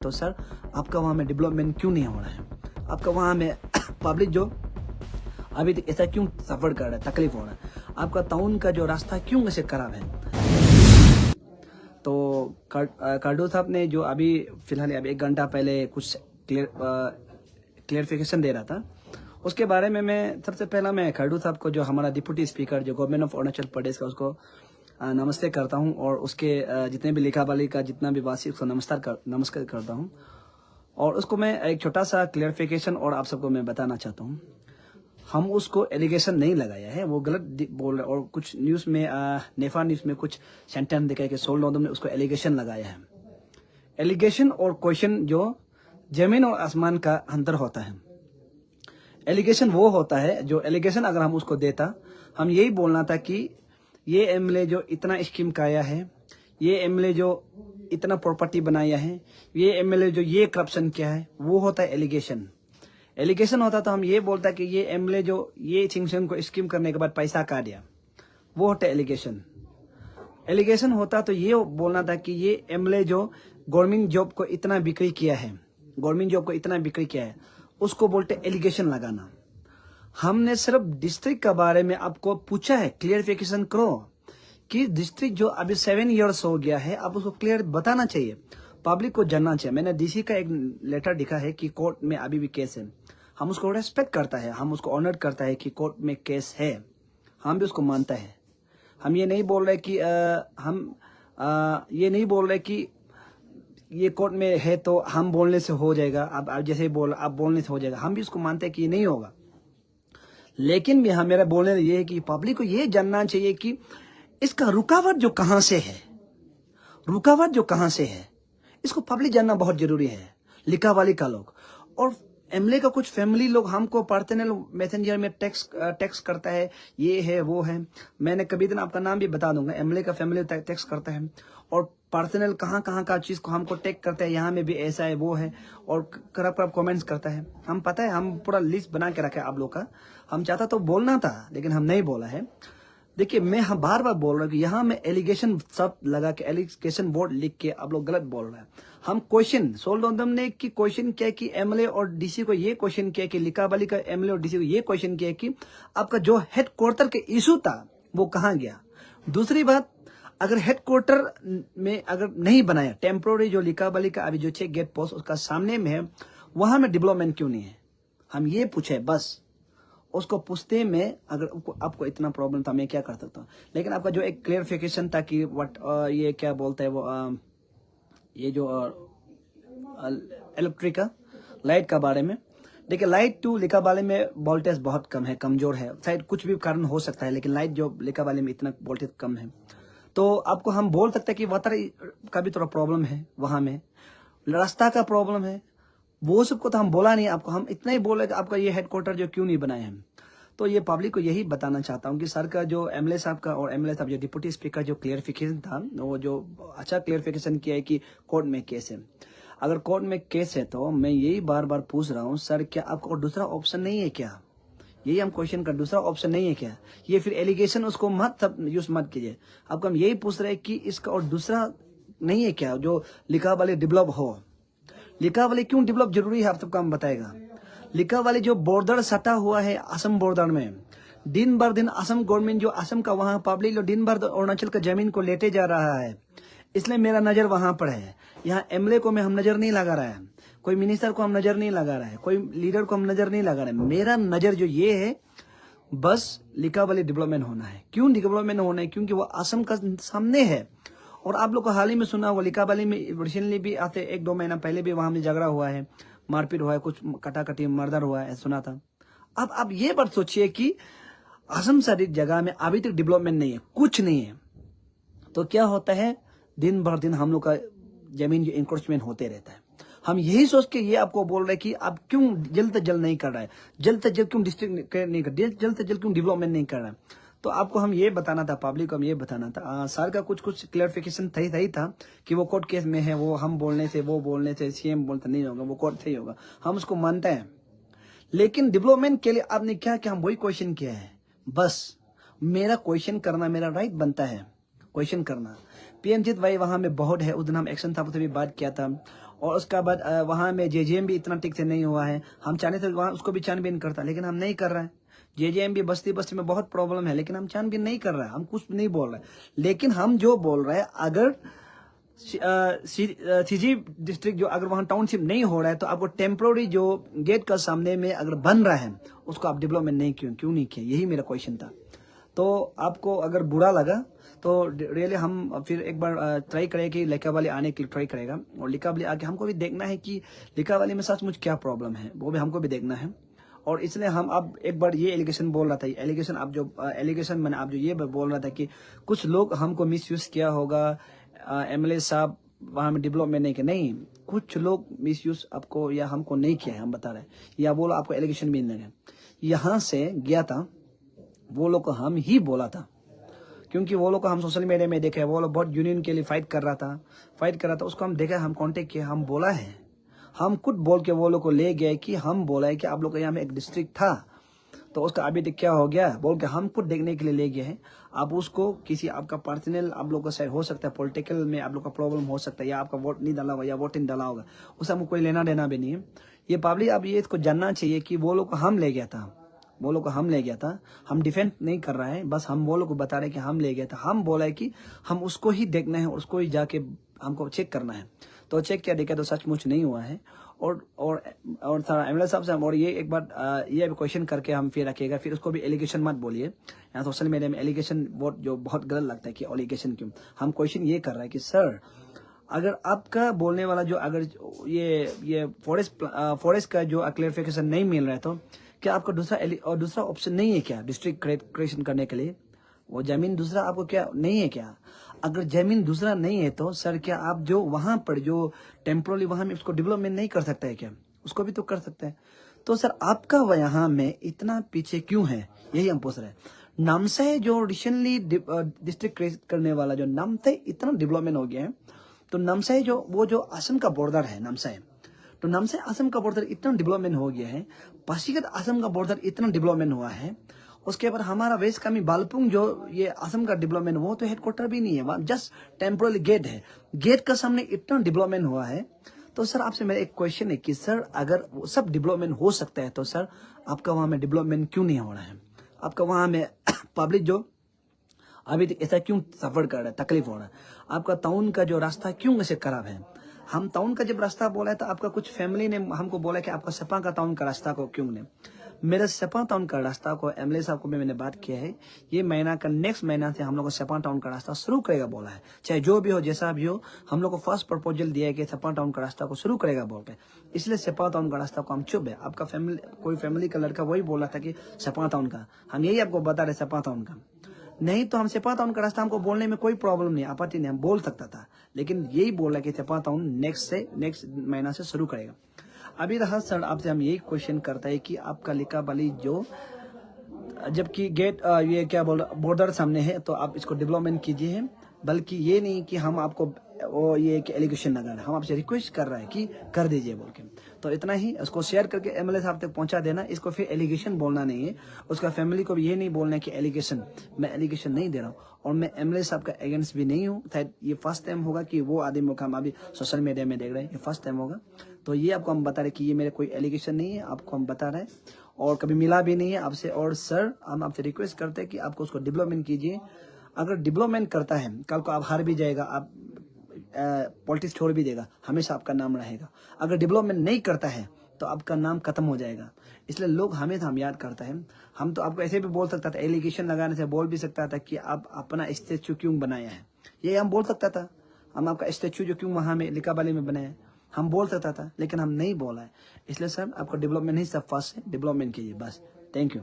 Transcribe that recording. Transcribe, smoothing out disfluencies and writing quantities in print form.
तो सर आपका वहाँ में डेवलपमेंट क्यों नहीं हो रहा है? आपका वहाँ में पब्लिक जो अभी तक ऐसा क्यों सफ़र कर रहा है, तकलीफ हो रहा है? आपका टाउन का जो रास्ता क्यों ऐसे खराब है? तो कार्डो साहब ने जो अभी फिलहाल अभी 1 घंटा पहले कुछ क्लियरिफिकेशन दे रहा था, उसके बारे में मैं सबसे पहला मैं खड़ू साहब को, जो हमारा डिप्टी स्पीकर जो गवर्नमेंट ऑफ अरुणाचल प्रदेश का, उसको नमस्ते करता हूं, और उसके जितने भी लिखावाली का जितना भी वासी उसको नमस्कार करता हूं। और उसको मैं एक छोटा सा क्लियरिफिकेशन और आप सबको मैं बताना चाहता हूं। हम उसको एलिगेशन नहीं लगाया है, वो गलत बोल रहे, और कुछ न्यूज़ में नेफा न्यूज़ में कुछ सेंटेंस दिखाया कि सोल नोदम ने उसको एलिगेशन लगाया है। एलिगेशन और क्वेश्चन जो जमीन और आसमान का अंतर होता है। एलिगेशन वो होता है जो एलिगेशन अगर हम उसको देता, हम यही बोलना था कि ये एमएलए जो इतना स्कीम काया है, ये एमएलए जो इतना प्रॉपर्टी बनाया है, ये एमएलए जो ये करप्शन किया है, वो होता है एलिगेशन। एलिगेशन होता तो हम ये बोलता कि ये एमएलए जो ये चिंगसन को स्कीम करने के बाद पैसा काट दिया, वो होता है एलिगेशन। एलिगेशन होता तो ये बोलना था कि ये एमएलए जो गवर्नमेंट जॉब को इतना बिक्री किया है, गवर्नमेंट जॉब को इतना बिक्री किया है, उसको बोलते एलिगेशन लगाना। हमने सिर्फ डिस्ट्रिक्ट के बारे में आपको पूछा है, क्लियरिफिकेशन करो कि डिस्ट्रिक्ट जो अभी 7 इयर्स हो गया है, आप उसको क्लियर बताना चाहिए, पब्लिक को जानना चाहिए। मैंने डीसी का एक लेटर लिखा है कि कोर्ट में अभी भी केस है, हम उसको रेस्पेक्ट करता है, हम उसको ऑनर करता है कि कोर्ट में केस है, हम भी उसको मानता है। हम ये नहीं बोल रहे कि ये नहीं बोल रहे कि ये कोर्ट में है तो हम बोलने से हो जाएगा, आप जैसे बोल आप बोलने से हो जाएगा, हम भी उसको मानते हैं कि ये नहीं होगा। लेकिन भी हाँ, मेरा बोलने ये है कि पब्लिक को ये जानना चाहिए कि इसका रुकावट जो कहाँ से है, रुकावट जो कहाँ से है, इसको पब्लिक जानना बहुत जरूरी है। लिखावाली का लोग और एमएलए का कुछ फैमिली लोग हमको पर्सनल मैसेंजर में टेक्स्ट करता है, ये है वो है। मैंने कभी दिन आपका नाम भी बता दूंगा, एमएलए का फैमिली टेक्स्ट करता है और पर्सनल कहाँ कहाँ का चीज को हमको टेक करता है, यहाँ में भी ऐसा है वो है, और खराब खराब कमेंट्स करता है। हम पता है, हम पूरा लिस्ट बना के रखा है आप लोग का। हम चाहता तो बोलना था, लेकिन हम नहीं बोला है। देखिए, मैं बार बार बोल रहा हूँ कि यहाँ में एलिगेशन सब लगा के, एलिगेशन बोर्ड लिख के आप लोग गलत बोल रहे हैं। हम क्वेश्चन सोलडोदम ने कि क्वेश्चन किया कि एमएलए और डीसी को ये क्वेश्चन किया कि लिखावाली का एमएलए और डीसी को ये क्वेश्चन किया कि आपका जो हेडक्वार्टर के इशू था वो कहाँ गया। दूसरी बात, अगर हेडक्वार्टर में अगर नहीं बनाया, टेम्पोररी जो लिखावाली का अभी जो 6 गेट पोस्ट उसका सामने में है, वहां में डेवलपमेंट क्यों नहीं है, हम ये पूछे बस। उसको पूछते में अगर आपको इतना प्रॉब्लम था, मैं क्या कर सकता हूँ। लेकिन आपका जो एक क्लियरिफिकेशन था कि ये क्या बोलता है वो ये जो इलेक्ट्रिक का लाइट का बारे में, देखिए लाइट टू लिखा वाले में वोल्टेज बहुत कम है, कमजोर है, शायद कुछ भी कारण हो सकता है, लेकिन लाइट जो लिखा वाले में इतना वोल्टेज कम है। तो आपको हम बोल सकते हैं कि वाटर का भी थोड़ा प्रॉब्लम है, वहां में रास्ता का प्रॉब्लम है, वो सबको तो हम बोला नहीं आपको, हम इतना ही बोले कि आपका ये हेडक्वार्टर जो क्यों नहीं बनाए हैं। तो ये पब्लिक को यही बताना चाहता हूँ कि सर का जो एमएलए साहब का और एमएलए साहब जो डिप्टी स्पीकर जो क्लियरिफिकेशन था, वो जो अच्छा क्लियरिफिकेशन किया है कि कोर्ट में केस है। अगर कोर्ट में केस है तो मैं यही बार बार पूछ रहा हूँ, सर क्या आपको दूसरा ऑप्शन नहीं है क्या? यही हम क्वेश्चन कर, दूसरा ऑप्शन नहीं है क्या? ये फिर एलिगेशन उसको मत यूज मत कीजिए। आपको हम यही पूछ रहे हैं कि इसका और दूसरा नहीं है क्या जो लिखा वाले डेवलप हो। लिखा वाले क्यों डेवलप जरूरी है, आप सबको हम बताएगा। लिखा वाले जो बॉर्डर सटा हुआ है असम बॉर्डर में, दिन भर दिन असम गवर्नमेंट जो असम का वहां पब्लिक जो दिन भर अरुणाचल का जमीन को लेते जा रहा है, इसलिए मेरा नजर वहां पर है। यहाँ एमएलए को मैं हम नजर नहीं लगा रहा है, कोई मिनिस्टर को हम नजर नहीं लगा रहा है, कोई लीडर को हम नजर नहीं लगा रहे हैं। मेरा नजर जो ये है, बस लिखा वाले डेवलपमेंट होना है। क्यों डेवलपमेंट होना है? क्योंकि वो असम का सामने है। और आप लोग को हाल ही में सुना हुआ, लिखावाली में रिसेंटली भी आते 1-2 महीना पहले भी वहां में झगड़ा हुआ है, मारपीट हुआ है, कुछ कटाकटी मर्डर हुआ है, सुना था। अब आप ये बात सोचिए कि असम सारी जगह में अभी तक डेवलपमेंट नहीं है, कुछ नहीं है, तो क्या होता है, दिन भर दिन हम लोग का जमीन जो इंक्रोचमेंट होते रहता है। हम यही सोच के ये आपको बोल रहे हैं कि आप क्यों जल्द से जल्द नहीं कर रहा है, जल्द से जल्द क्यों डिस्ट्रिक्ट नहीं कर, जल्द से जल्द क्यों डेवलपमेंट नहीं कर रहा है। तो आपको हम ये बताना था, पब्लिक को हम ये बताना था। सर का कुछ क्लियरिफिकेशन सही था कि वो कोर्ट केस में है, वो हम बोलने से वो बोलने से सीएम बोलते नहीं होगा, वो कोर्ट से ही होगा, हम उसको मानते हैं। लेकिन डेवलपमेंट के लिए आपने क्या किया, हम वही क्वेश्चन किया है। बस मेरा क्वेश्चन करना मेरा राइट बनता है, क्वेश्चन करना। पीएमजीत भाई वहां में बहुत है, उस दिन हम एक्शन था भी बात किया था, और उसका बाद वहाँ में जेजेएम भी इतना ठीक से नहीं हुआ है। हम चाहते थे वहाँ उसको भी छानबीन करता, लेकिन हम नहीं कर रहे हैं। जेजेएम भी बस्ती बस्ती में बहुत प्रॉब्लम है, लेकिन हम छानबीन नहीं कर रहे हैं, हम कुछ नहीं बोल रहे। लेकिन हम जो बोल रहे हैं, अगर सीजी डिस्ट्रिक्ट जो अगर वहाँ टाउनशिप नहीं हो रहा है, तो आपको टेम्पोररी जो गेट का सामने में अगर बन रहा है, उसको आप डेवलपमेंट नहीं क्यों नहीं किए, यही मेरा क्वेश्चन था। तो आपको अगर बुरा लगा तो रियली हम फिर एक बार ट्राई करें कि लिकाबाली आने के लिए ट्राई करेगा, और लिकाबाली आके हमको भी देखना है कि लिकाबाली में सचमुच क्या प्रॉब्लम है, वो भी हमको भी देखना है। और इसलिए हम अब एक बार ये एलिगेशन बोल रहा था, एलिगेशन आप जो एलिगेशन मैंने आप जो ये बोल रहा था कि कुछ लोग हमको मिसयूज किया होगा, एमएलए साहब वहाँ में डेवलपमेंट नहीं किया, नहीं, कुछ लोग मिसयूज आपको या हमको नहीं किया है, हम बता रहे हैं, या बोलो आपको एलिगेशन भी नहीं है। यहाँ से गया था वो लोग को हम ही बोला था, क्योंकि वो लोग को हम सोशल मीडिया में देखे, वो लोग बहुत यूनियन के लिए फाइट कर रहा था, उसको हम देखा, हम कांटेक्ट किया, हम बोला है, हम खुद बोल के वो लोग को ले गए कि हम बोला है कि आप लोग का यहाँ में एक डिस्ट्रिक्ट था, तो उसका अभी तक क्या हो गया बोल के हम खुद देखने के लिए ले गए हैं। आप उसको किसी आपका पर्सनल आप लोग का साइड हो सकता है, पॉलिटिकल में आप लोग का प्रॉब्लम हो सकता है, या आपका वोट नहीं डाला होगा या वोट नहीं डाला होगा, उससे हमको कोई लेना देना भी नहीं है। ये पब्लिक अब ये इसको जानना चाहिए कि वो लोग को हम ले गया था, हम डिफेंड नहीं कर रहा है, बस हम वो लोग को बता रहे हैं कि हम ले गया था। हम बोला है कि हम उसको ही देखना है, उसको ही जाके हमको चेक करना है। तो चेक किया, देखा तो सचमुच नहीं हुआ है। और एमएलए साहब से और ये एक बार ये क्वेश्चन करके हम फिर रखिएगा, फिर उसको भी एलिगेशन मत बोलिए। यहाँ सोशल मीडिया में एलिगेशन बहुत गलत लगता है कि एलिगेशन क्यों। हम क्वेश्चन ये कर रहे हैं कि सर, अगर आपका बोलने वाला जो अगर ये फॉरेस्ट का जो क्लेरिफिकेशन नहीं मिल रहा है, तो क्या आपका दूसरा ऑप्शन नहीं है क्या डिस्ट्रिक्ट क्रिएशन करने के लिए? वो जमीन दूसरा आपको क्या नहीं है क्या? अगर जमीन दूसरा नहीं है तो सर क्या आप जो वहां पर जो टेम्पोरली वहां में उसको डेवलपमेंट नहीं कर सकता है क्या? उसको भी तो कर सकते हैं। तो सर आपका यहाँ में इतना पीछे क्यों है, यही हम पूछ रहे हैं। नामसाई जो रिसेंटली डिस्ट्रिक्ट क्रिएट करने वाला जो नामसाई इतना डेवलपमेंट हो गया है, तो नामसाई जो असम का बॉर्डर है, नामसाई तो नामसाई असम का बॉर्डर इतना डेवलपमेंट हो गया है, पासीघाट असम का बॉर्डर इतना डेवलपमेंट हुआ है। उसके बाद हमारा वेस्ट कामी बालपुंग जो ये असम का डेवलपमेंट, वो तो हेडक्वार्टर भी नहीं है, वहाँ जस्ट टेम्पोररी गेट है, गेट का सामने इतना डेवलपमेंट हुआ है। तो सर आपसे मेरा एक क्वेश्चन है कि सर अगर वो सब डेवलपमेंट हो सकता है, तो सर आपका वहाँ में डेवलपमेंट क्यों नहीं हो रहा है? आपका वहाँ में पब्लिक जो अभी तक ऐसा क्यों सफर कर रहा है, तकलीफ हो रहा है? आपका टाउन का जो रास्ता क्यों ऐसे खराब है? हम टाउन का जब रास्ता बोला है तो आपका कुछ फैमिली ने हमको बोला कि आपका सपा का टाउन का रास्ता को क्यों नहीं। मेरे सपा टाउन का रास्ता को एमएलए साहब को मैंने बात किया है, ये महीना का नेक्स्ट महीना से हम लोग को सपा टाउन का रास्ता शुरू करेगा बोला है। चाहे जो भी हो, जैसा भी हो, हम लोग को फर्स्ट प्रपोजल दिया है कि सपा टाउन का रास्ता को शुरू करेगा बोल के, इसलिए सपा टाउन का रास्ता को हम चुप है। आपका कोई फैमिली का लड़का वही बोला था कि सपा टाउन का, हम यही आपको बता रहे सपा टाउन का। नहीं तो हम सपा टाउन का रास्ता हमको बोलने में कोई प्रॉब्लम नहीं, आपत्ति नहीं, हम बोल सकता था, लेकिन यही बोला कि सपा टाउन नेक्स्ट महीना से शुरू करेगा। अभी रहा सर आपसे हम यही क्वेश्चन करता है कि आपका लिकाबाली जो जबकि गेट ये क्या बोल बॉर्डर सामने है, तो आप इसको डेवलपमेंट कीजिए, बल्कि ये नहीं कि हम आपको वो ये एलिगेशन लगा रहे हैं, हम आपसे रिक्वेस्ट कर रहे हैं कि कर दीजिए बोल के। तो इतना ही, इसको शेयर करके एमएलए साहब तक पहुंचा देना। इसको फिर एलिगेशन बोलना नहीं है, उसका फैमिली को भी ये नहीं बोलना है कि एलिगेशन, मैं एलिगेशन नहीं दे रहा हूँ, और मैं एमएलए साहब का अगेंस्ट भी नहीं हूँ। शायद ये फर्स्ट टाइम होगा कि वो आदमी को हम अभी सोशल मीडिया में देख रहे हैं, ये फर्स्ट टाइम होगा। तो ये आपको हम बता रहे कि ये मेरे कोई एलिगेशन नहीं है, आपको हम बता रहे हैं, और कभी मिला भी नहीं है आपसे। और सर हम आपसे रिक्वेस्ट करते हैं कि आपको उसको डेवलपमेंट कीजिए। अगर डेवलपमेंट करता है, कल को आप हार भी जाएगा, आप पॉलिटिक्स छोड़ भी देगा, हमेशा आपका नाम रहेगा। अगर डेवलपमेंट नहीं करता है तो आपका नाम खत्म हो जाएगा। इसलिए लोग हमें हम याद करता है। हम तो आपको ऐसे भी बोल सकता था, एलिगेशन लगाने से बोल भी सकता था कि आप अपना स्टेचू क्यों बनाया है, ये हम बोल सकता था। हम आपका स्टेचू जो क्यों वहां में लिकाबाली में बनाया, हम बोल सकता था, लेकिन हम नहीं बोला है। इसलिए सर आपका डेवलपमेंट ही सब फर्स्ट है, डेवलपमेंट कीजिए बस। Thank you.